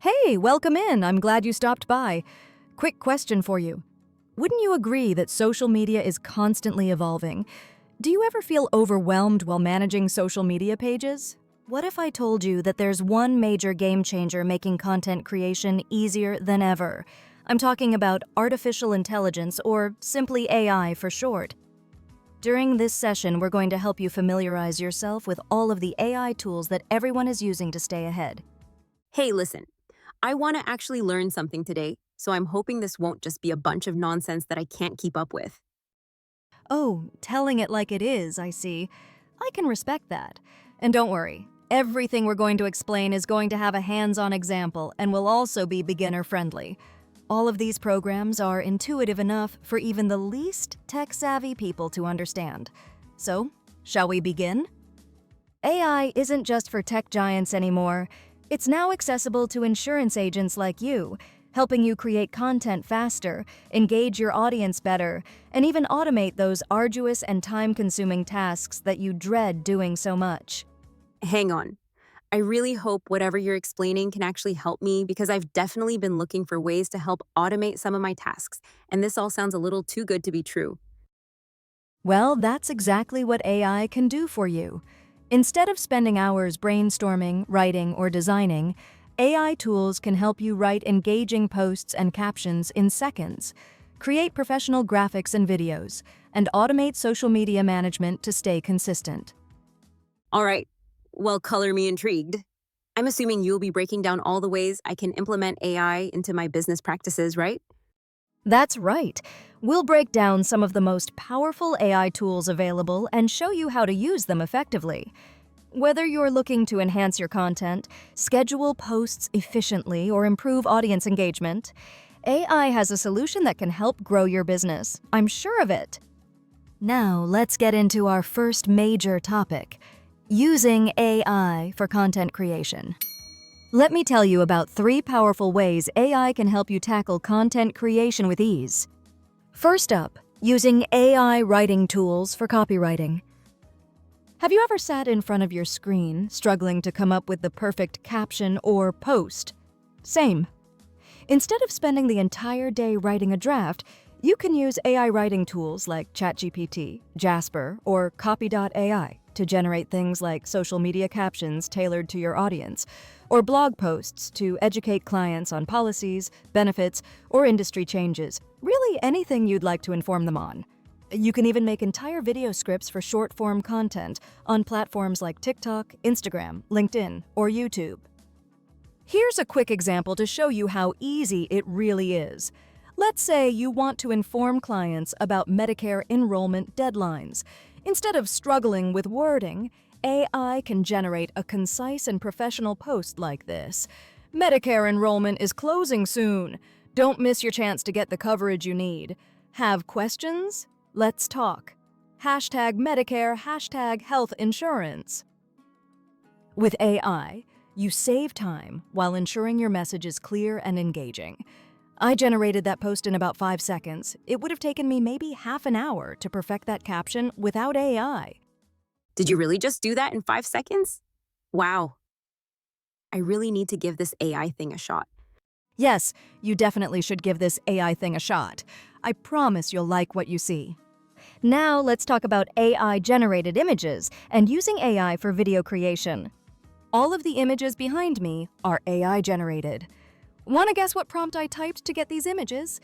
Hey, welcome in. I'm glad you stopped by. Quick question for you. Wouldn't you agree that social media is constantly evolving? Do you ever feel overwhelmed while managing social media pages? What if I told you that there's one major game changer making content creation easier than ever? I'm talking about artificial intelligence, or simply AI for short. During this session, we're going to help you familiarize yourself with all of the AI tools that everyone is using to stay ahead. Hey, listen, I want to actually learn something today, so I'm hoping this won't just be a bunch of nonsense that I can't keep up with. Oh, telling it like it is, I see. I can respect that. And don't worry, everything we're going to explain is going to have a hands-on example and will also be beginner-friendly. All of these programs are intuitive enough for even the least tech-savvy people to understand. So, shall we begin? AI isn't just for tech giants anymore. It's now accessible to insurance agents like you, helping you create content faster, engage your audience better, and even automate those arduous and time-consuming tasks that you dread doing so much. Hang on. I really hope whatever you're explaining can actually help me because I've definitely been looking for ways to help automate some of my tasks, and this all sounds a little too good to be true. Well, that's exactly what AI can do for you. Instead of spending hours brainstorming, writing, or designing, AI tools can help you write engaging posts and captions in seconds, create professional graphics and videos, and automate social media management to stay consistent. All right, well, color me intrigued. I'm assuming you'll be breaking down all the ways I can implement AI into my business practices, right? That's right. We'll break down some of the most powerful AI tools available and show you how to use them effectively. Whether you're looking to enhance your content, schedule posts efficiently, or improve audience engagement, AI has a solution that can help grow your business. I'm sure of it. Now, let's get into our first major topic, using AI for content creation. Let me tell you about 3 powerful ways AI can help you tackle content creation with ease. First up, using AI writing tools for copywriting. Have you ever sat in front of your screen, struggling to come up with the perfect caption or post? Same. Instead of spending the entire day writing a draft, you can use AI writing tools like ChatGPT, Jasper, or Copy.ai to generate things like social media captions tailored to your audience, or blog posts to educate clients on policies, benefits, or industry changes, really anything you'd like to inform them on. You can even make entire video scripts for short-form content on platforms like TikTok, Instagram, LinkedIn, or YouTube. Here's a quick example to show you how easy it really is. Let's say you want to inform clients about Medicare enrollment deadlines. Instead of struggling with wording, AI can generate a concise and professional post like this. Medicare enrollment is closing soon. Don't miss your chance to get the coverage you need. Have questions? Let's talk. Hashtag Medicare, hashtag health insurance. With AI, you save time while ensuring your message is clear and engaging. I generated that post in about 5 seconds. It would have taken me maybe half an hour to perfect that caption without AI. Did you really just do that in 5 seconds? Wow. I really need to give this AI thing a shot. Yes, you definitely should give this AI thing a shot. I promise you'll like what you see. Now let's talk about AI-generated images and using AI for video creation. All of the images behind me are AI-generated. Want to guess what prompt I typed to get these images?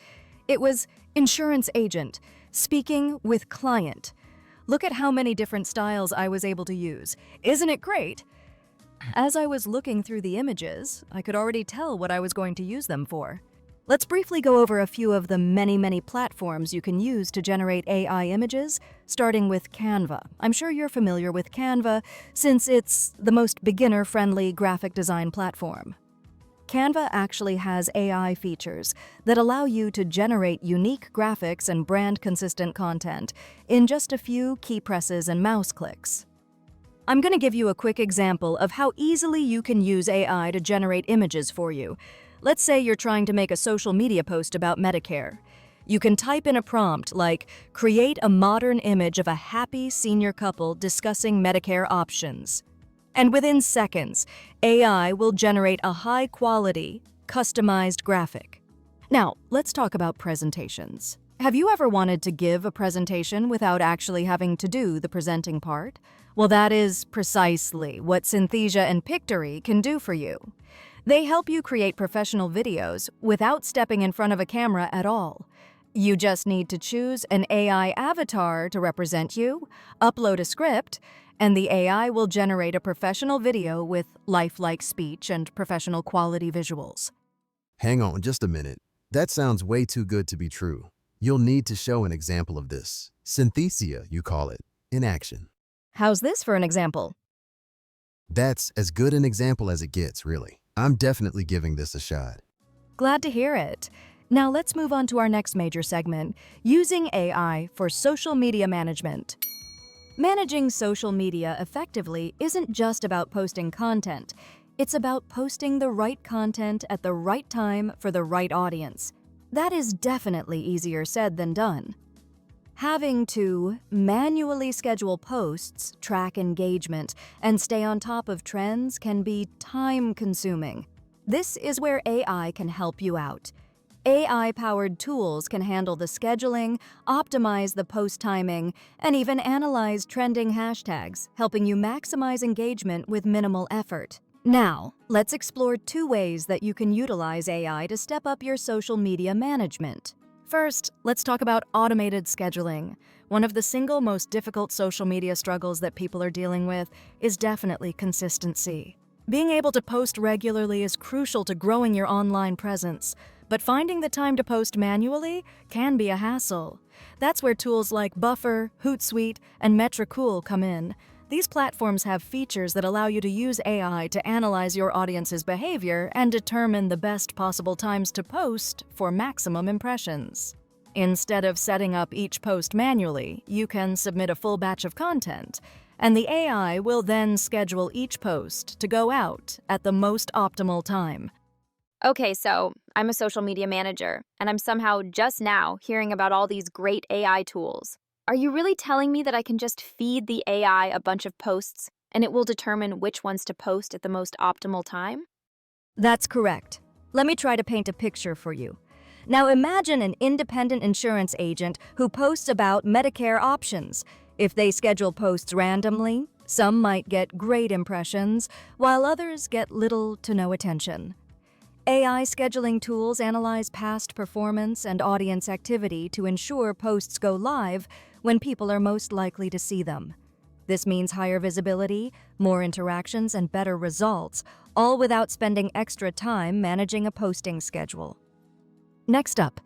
It was insurance agent, speaking with client. Look at how many different styles I was able to use. Isn't it great? As I was looking through the images, I could already tell what I was going to use them for. Let's briefly go over a few of the many platforms you can use to generate AI images, starting with Canva. I'm sure you're familiar with Canva since it's the most beginner-friendly graphic design platform. Canva actually has AI features that allow you to generate unique graphics and brand-consistent content in just a few key presses and mouse clicks. I'm going to give you a quick example of how easily you can use AI to generate images for you. Let's say you're trying to make a social media post about Medicare. You can type in a prompt like, "Create a modern image of a happy senior couple discussing Medicare options." And within seconds, AI will generate a high-quality, customized graphic. Now, let's talk about presentations. Have you ever wanted to give a presentation without actually having to do the presenting part? Well, that is precisely what Synthesia and Pictory can do for you. They help you create professional videos without stepping in front of a camera at all. You just need to choose an AI avatar to represent you, upload a script, and the AI will generate a professional video with lifelike speech and professional quality visuals. Hang on just a minute. That sounds way too good to be true. You'll need to show an example of this. Synthesia, you call it, in action. How's this for an example? That's as good an example as it gets, really. I'm definitely giving this a shot. Glad to hear it. Now let's move on to our next major segment, using AI for social media management. Managing social media effectively isn't just about posting content. It's about posting the right content at the right time for the right audience. That is definitely easier said than done. Having to manually schedule posts, track engagement, and stay on top of trends can be time-consuming. This is where AI can help you out. AI-powered tools can handle the scheduling, optimize the post timing, and even analyze trending hashtags, helping you maximize engagement with minimal effort. Now, let's explore 2 ways that you can utilize AI to step up your social media management. First, let's talk about automated scheduling. One of the single most difficult social media struggles that people are dealing with is definitely consistency. Being able to post regularly is crucial to growing your online presence, but finding the time to post manually can be a hassle. That's where tools like Buffer, Hootsuite, and Metricool come in. These platforms have features that allow you to use AI to analyze your audience's behavior and determine the best possible times to post for maximum impressions. Instead of setting up each post manually, you can submit a full batch of content, and the AI will then schedule each post to go out at the most optimal time. Okay, so I'm a social media manager, and I'm somehow just now hearing about all these great AI tools. Are you really telling me that I can just feed the AI a bunch of posts and it will determine which ones to post at the most optimal time? That's correct. Let me try to paint a picture for you. Now imagine an independent insurance agent who posts about Medicare options. If they schedule posts randomly, some might get great impressions, while others get little to no attention. AI scheduling tools analyze past performance and audience activity to ensure posts go live when people are most likely to see them. This means higher visibility, more interactions, and better results, all without spending extra time managing a posting schedule. Next up,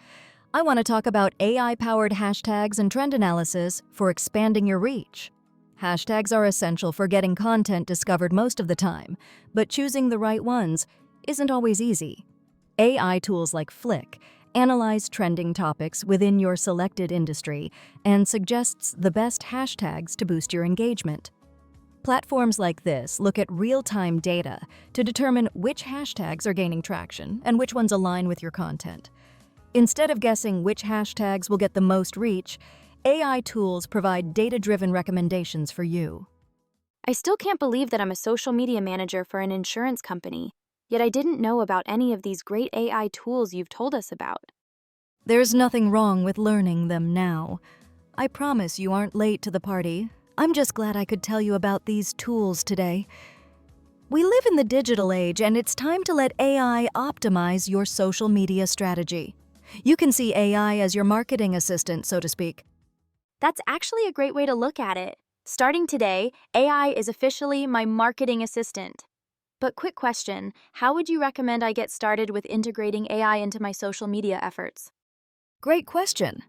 I want to talk about AI-powered hashtags and trend analysis for expanding your reach. Hashtags are essential for getting content discovered most of the time, but choosing the right ones isn't always easy. AI tools like Flick analyze trending topics within your selected industry and suggests the best hashtags to boost your engagement. Platforms like this look at real-time data to determine which hashtags are gaining traction and which ones align with your content. Instead of guessing which hashtags will get the most reach, AI tools provide data-driven recommendations for you. I still can't believe that I'm a social media manager for an insurance company, yet I didn't know about any of these great AI tools you've told us about. There's nothing wrong with learning them now. I promise you aren't late to the party. I'm just glad I could tell you about these tools today. We live in the digital age, and it's time to let AI optimize your social media strategy. You can see AI as your marketing assistant, so to speak. That's actually a great way to look at it. Starting today, AI is officially my marketing assistant. But quick question, how would you recommend I get started with integrating AI into my social media efforts? Great question.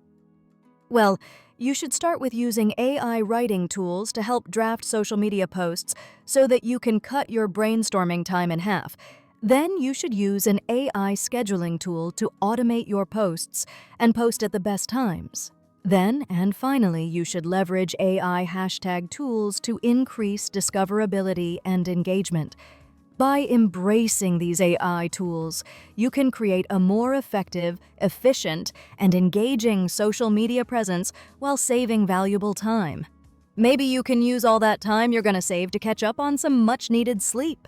Well, you should start with using AI writing tools to help draft social media posts so that you can cut your brainstorming time in half. Then you should use an AI scheduling tool to automate your posts and post at the best times. Then, and finally, you should leverage AI hashtag tools to increase discoverability and engagement. By embracing these AI tools, you can create a more effective, efficient, and engaging social media presence while saving valuable time. Maybe you can use all that time you're gonna save to catch up on some much-needed sleep.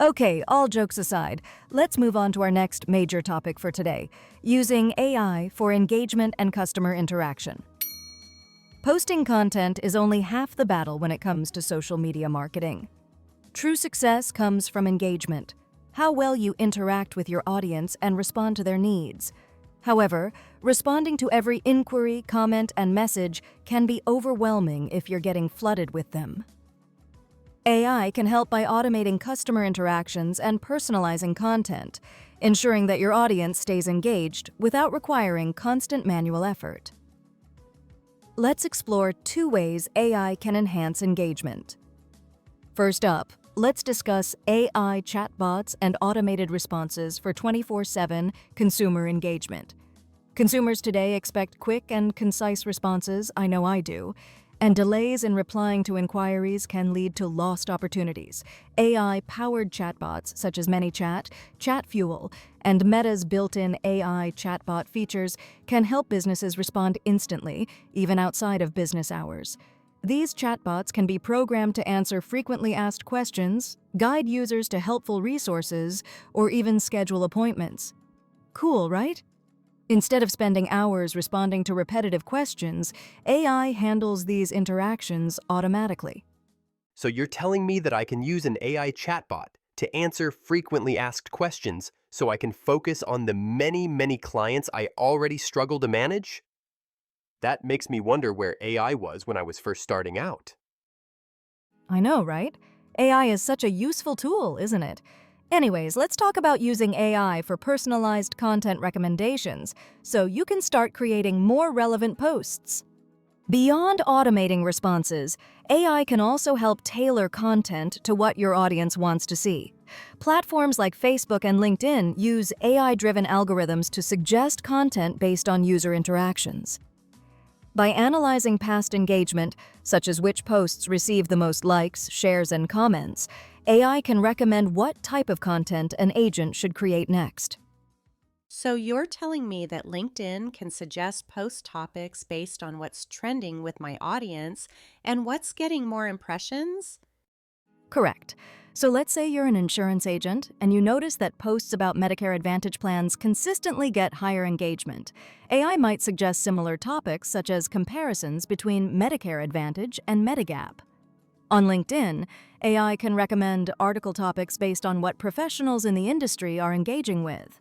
Okay, all jokes aside, let's move on to our next major topic for today, using AI for engagement and customer interaction. Posting content is only half the battle when it comes to social media marketing. True success comes from engagement, how well you interact with your audience and respond to their needs. However, responding to every inquiry, comment, and message can be overwhelming if you're getting flooded with them. AI can help by automating customer interactions and personalizing content, ensuring that your audience stays engaged without requiring constant manual effort. Let's explore 2 ways AI can enhance engagement. First up, let's discuss AI chatbots and automated responses for 24/7 consumer engagement. Consumers today expect quick and concise responses, I know I do, and delays in replying to inquiries can lead to lost opportunities. AI-powered chatbots such as ManyChat, ChatFuel, and Meta's built-in AI chatbot features can help businesses respond instantly, even outside of business hours. These chatbots can be programmed to answer frequently asked questions, guide users to helpful resources, or even schedule appointments. Cool, right? Instead of spending hours responding to repetitive questions, AI handles these interactions automatically. So you're telling me that I can use an AI chatbot to answer frequently asked questions so I can focus on the many clients I already struggle to manage? That makes me wonder where AI was when I was first starting out. I know, right? AI is such a useful tool, isn't it? Anyways, let's talk about using AI for personalized content recommendations so you can start creating more relevant posts. Beyond automating responses, AI can also help tailor content to what your audience wants to see. Platforms like Facebook and LinkedIn use AI-driven algorithms to suggest content based on user interactions. By analyzing past engagement, such as which posts receive the most likes, shares, and comments, AI can recommend what type of content an agent should create next. So you're telling me that LinkedIn can suggest post topics based on what's trending with my audience and what's getting more impressions? Correct. So let's say you're an insurance agent and you notice that posts about Medicare Advantage plans consistently get higher engagement. AI might suggest similar topics such as comparisons between Medicare Advantage and Medigap. On LinkedIn, AI can recommend article topics based on what professionals in the industry are engaging with.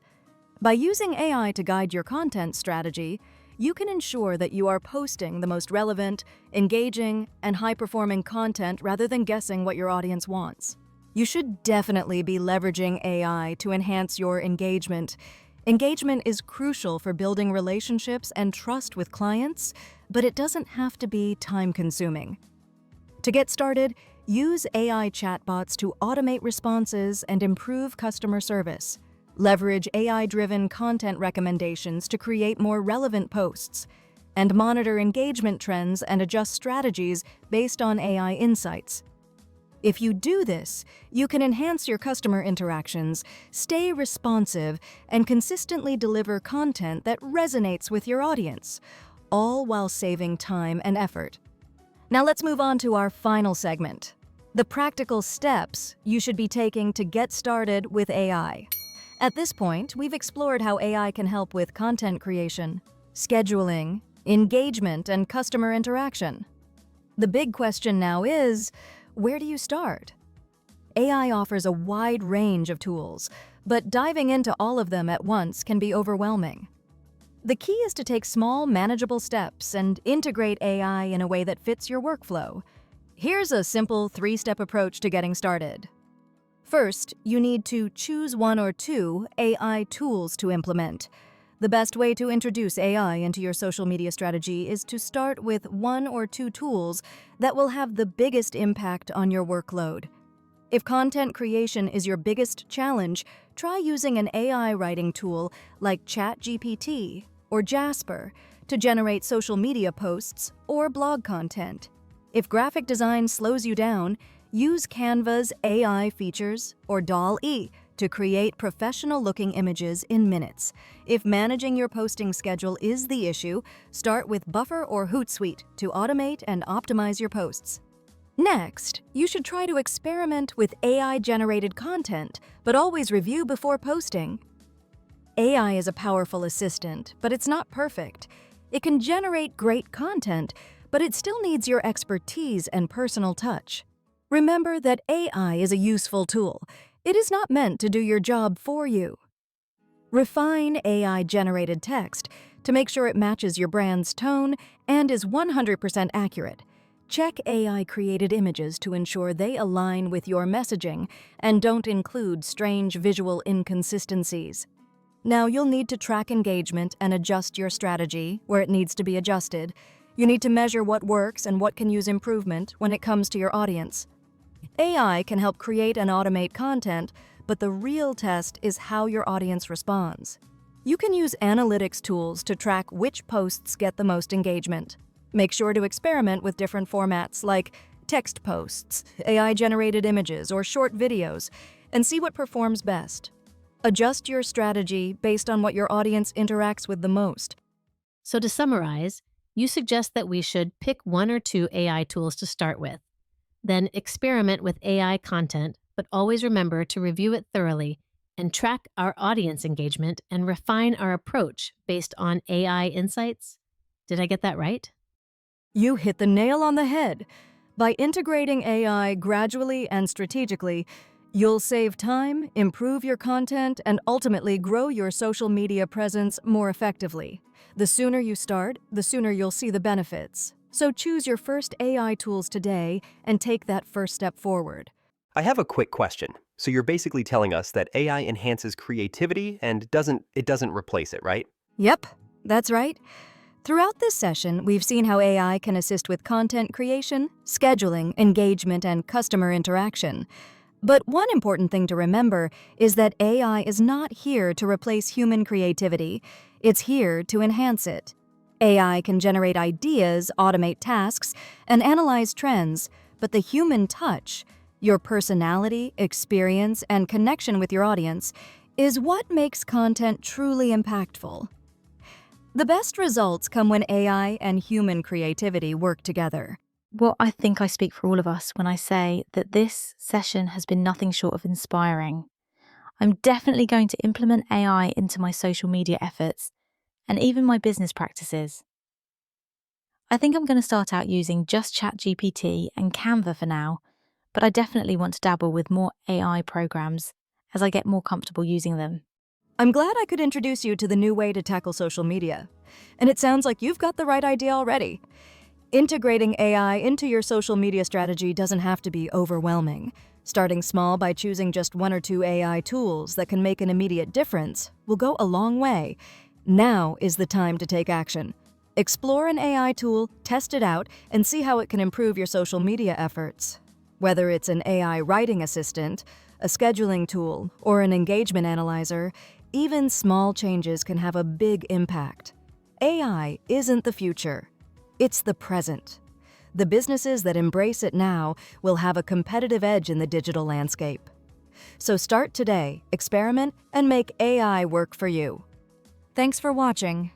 By using AI to guide your content strategy, you can ensure that you are posting the most relevant, engaging, and high-performing content rather than guessing what your audience wants. You should definitely be leveraging AI to enhance your engagement. Engagement is crucial for building relationships and trust with clients, but it doesn't have to be time-consuming. To get started, use AI chatbots to automate responses and improve customer service. Leverage AI-driven content recommendations to create more relevant posts, and monitor engagement trends and adjust strategies based on AI insights. If you do this, you can enhance your customer interactions, stay responsive, and consistently deliver content that resonates with your audience, all while saving time and effort. Now let's move on to our final segment, the practical steps you should be taking to get started with AI. At this point, we've explored how AI can help with content creation, scheduling, engagement, and customer interaction. The big question now is, where do you start? AI offers a wide range of tools, but diving into all of them at once can be overwhelming. The key is to take small, manageable steps and integrate AI in a way that fits your workflow. Here's a simple 3-step approach to getting started. First, you need to choose 1 or 2 AI tools to implement. The best way to introduce AI into your social media strategy is to start with 1 or 2 tools that will have the biggest impact on your workload. If content creation is your biggest challenge, try using an AI writing tool like ChatGPT or Jasper to generate social media posts or blog content. If graphic design slows you down, use Canva's AI features or DALL-E to create professional-looking images in minutes. If managing your posting schedule is the issue, start with Buffer or Hootsuite to automate and optimize your posts. Next, you should try to experiment with AI-generated content, but always review before posting. AI is a powerful assistant, but it's not perfect. It can generate great content, but it still needs your expertise and personal touch. Remember that AI is a useful tool. It is not meant to do your job for you. Refine AI-generated text to make sure it matches your brand's tone and is 100% accurate. Check AI-created images to ensure they align with your messaging and don't include strange visual inconsistencies. Now, you'll need to track engagement and adjust your strategy where it needs to be adjusted. You need to measure what works and what can use improvement when it comes to your audience. AI can help create and automate content, but the real test is how your audience responds. You can use analytics tools to track which posts get the most engagement. Make sure to experiment with different formats like text posts, AI-generated images, or short videos, and see what performs best. Adjust your strategy based on what your audience interacts with the most. So to summarize, you suggest that we should pick 1 or 2 AI tools to start with, then experiment with AI content, but always remember to review it thoroughly and track our audience engagement and refine our approach based on AI insights. Did I get that right? You hit the nail on the head. By integrating AI gradually and strategically, you'll save time, improve your content, and ultimately grow your social media presence more effectively. The sooner you start, the sooner you'll see the benefits. So choose your first AI tools today and take that first step forward. I have a quick question. So you're basically telling us that AI enhances creativity and it doesn't replace it, right? Yep, that's right. Throughout this session, we've seen how AI can assist with content creation, scheduling, engagement, and customer interaction. But one important thing to remember is that AI is not here to replace human creativity. It's here to enhance it. AI can generate ideas, automate tasks, and analyze trends, but the human touch, your personality, experience, and connection with your audience, is what makes content truly impactful. The best results come when AI and human creativity work together. Well, I think I speak for all of us when I say that this session has been nothing short of inspiring. I'm definitely going to implement AI into my social media efforts and even my business practices. I think I'm going to start out using just ChatGPT and Canva for now, but I definitely want to dabble with more AI programs as I get more comfortable using them. I'm glad I could introduce you to the new way to tackle social media. And it sounds like you've got the right idea already. Integrating AI into your social media strategy doesn't have to be overwhelming. Starting small by choosing just 1 or 2 AI tools that can make an immediate difference will go a long way. Now is the time to take action. Explore an AI tool, test it out, and see how it can improve your social media efforts. Whether it's an AI writing assistant, a scheduling tool, or an engagement analyzer, even small changes can have a big impact. AI isn't the future. It's the present. The businesses that embrace it now will have a competitive edge in the digital landscape. So start today, experiment, and make AI work for you. Thanks for watching.